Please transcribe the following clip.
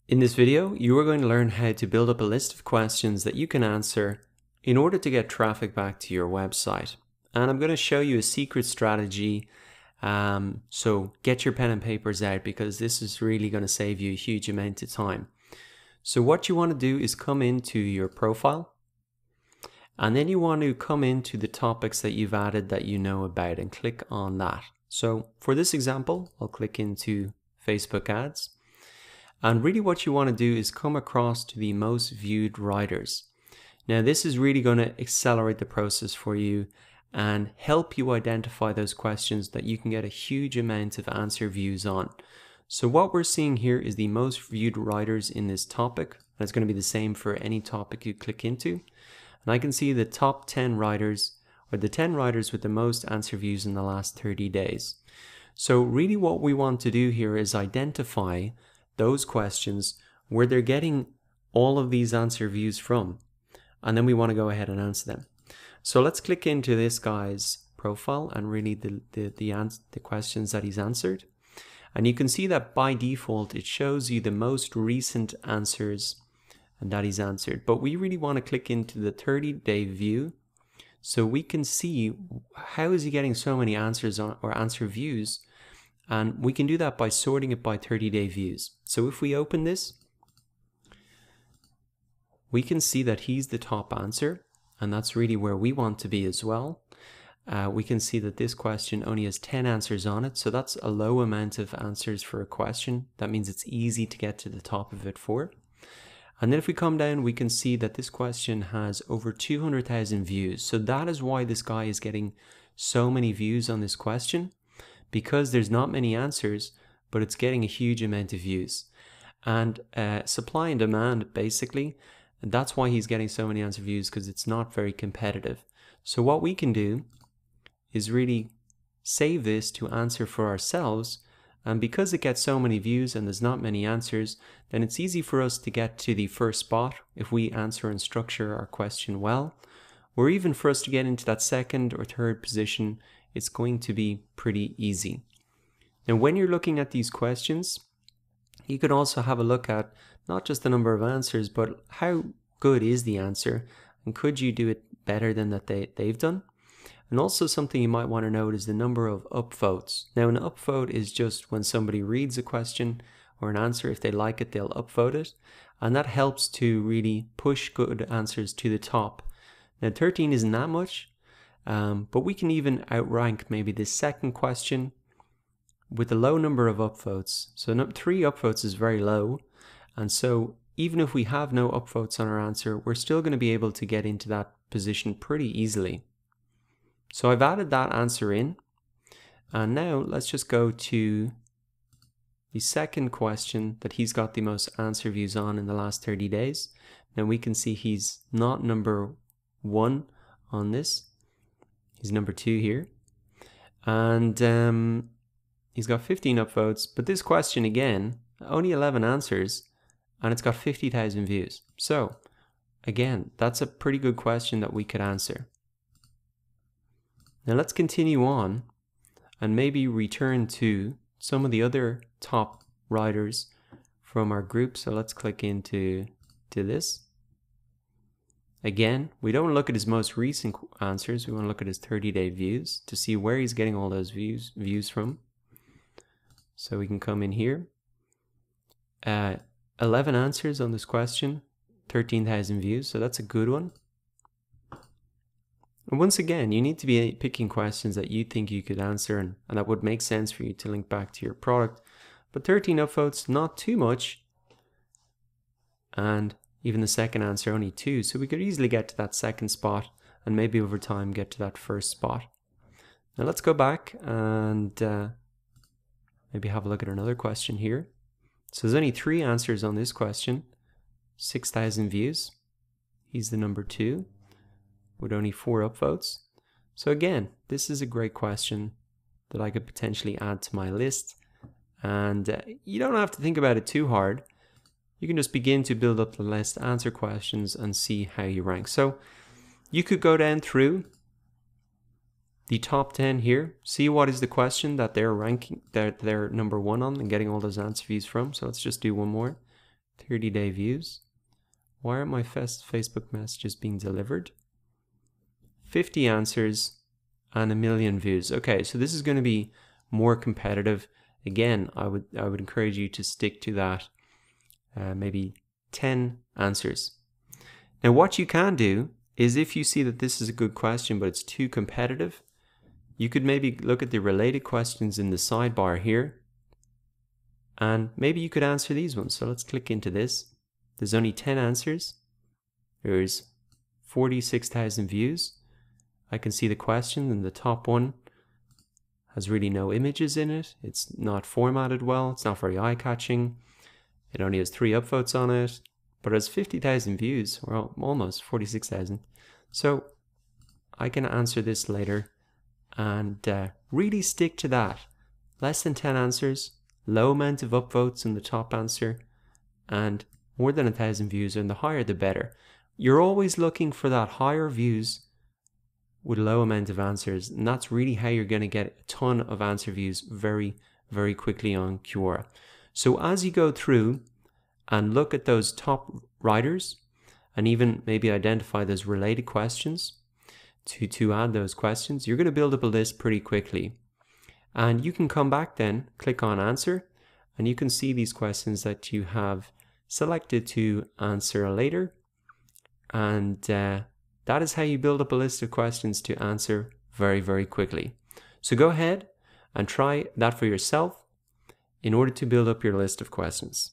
In this video, you are going to learn how to build up a list of questions that you can answer in order to get traffic back to your website. And I'm going to show you a secret strategy. So get your pen and papers out because this is really going to save you a huge amount of time. So what you want to do is come into your profile, and then you want to come into the topics that you've added that you know about and click on that. So for this example, I'll click into Facebook ads. And really what you want to do is come across to the most viewed writers. Now this is really going to accelerate the process for you and help you identify those questions that you can get a huge amount of answer views on. So what we're seeing here is the most viewed writers in this topic. And it's going to be the same for any topic you click into. And I can see the top 10 writers, or the 10 writers with the most answer views in the last 30 days. So really what we want to do here is identify those questions where they're getting all of these answer views from, and then we want to go ahead and answer them. So let's click into this guy's profile and really the questions that he's answered, and you can see that by default it shows you the most recent answers and that he's answered, but we really want to click into the 30-day view so we can see how is he getting so many answers on, or answer views. And we can do that by sorting it by 30-day views. So if we open this, we can see that he's the top answer, and that's really where we want to be as well. We can see that this question only has 10 answers on it, so that's a low amount of answers for a question. That means it's easy to get to the top of it for. And then if we come down, we can see that this question has over 200,000 views. So that is why this guy is getting so many views on this question, because there's not many answers, but it's getting a huge amount of views. And supply and demand, basically, and that's why he's getting so many answer views, because it's not very competitive. So what we can do is really save this to answer for ourselves, and because it gets so many views and there's not many answers, then it's easy for us to get to the first spot if we answer and structure our question well, or even for us to get into that second or third position. It's going to be pretty easy. Now when you're looking at these questions, you can also have a look at not just the number of answers, but how good is the answer, and could you do it better than that they've done. And also something you might want to note is the number of upvotes. Now an upvote is just when somebody reads a question or an answer, if they like it, they'll upvote it, and that helps to really push good answers to the top. Now 13 isn't that much, but we can even outrank maybe the second question with a low number of upvotes. So 3 upvotes is very low, and so even if we have no upvotes on our answer, we're still going to be able to get into that position pretty easily. So I've added that answer in, and now let's just go to the second question that he's got the most answer views on in the last 30 days. Now we can see he's not number 1 on this. He's number 2 here, and he's got 15 upvotes, but this question again, only 11 answers, and it's got 50,000 views. So again, that's a pretty good question that we could answer. Now let's continue on and maybe return to some of the other top writers from our group. So let's click into this. Again, we don't look at his most recent answers. We want to look at his 30-day views to see where he's getting all those views from. So we can come in here. 11 answers on this question, 13,000 views. So that's a good one. And once again, you need to be picking questions that you think you could answer and that would make sense for you to link back to your product. But 13 upvotes, not too much. And even the second answer, only 2. So we could easily get to that second spot and maybe over time get to that first spot. Now let's go back and maybe have a look at another question here. So there's only 3 answers on this question, 6,000 views. He's the number 2 with only 4 upvotes. So again, this is a great question that I could potentially add to my list. And you don't have to think about it too hard. You can just begin to build up the list, answer questions, and see how you rank. So you could go down through the top 10 here, see what is the question that they're ranking, that they're number 1 on and getting all those answer views from. So let's just do one more. 30-day views. Why aren't my Facebook messages being delivered? 50 answers and 1 million views. Okay, so this is going to be more competitive. Again, I would encourage you to stick to that. Maybe 10 answers. Now, what you can do is, if you see that this is a good question but it's too competitive, you could maybe look at the related questions in the sidebar here, and maybe you could answer these ones. So let's click into this. There's only 10 answers. There's 46,000 views. I can see the question, and the top one has really no images in it. It's not formatted well. It's not very eye-catching. It only has 3 upvotes on it, but it has 50,000 views, or almost 46,000. So I can answer this later and really stick to that. Less than 10 answers, low amount of upvotes in the top answer, and more than 1,000 views, and the higher the better. You're always looking for that higher views with low amount of answers, and that's really how you're going to get a ton of answer views very, very quickly on Quora. So as you go through and look at those top writers, and even maybe identify those related questions to add those questions, you're going to build up a list pretty quickly. And you can come back then, click on answer, and you can see these questions that you have selected to answer later. And that is how you build up a list of questions to answer very, very quickly. So go ahead and try that for yourself in order to build up your list of questions.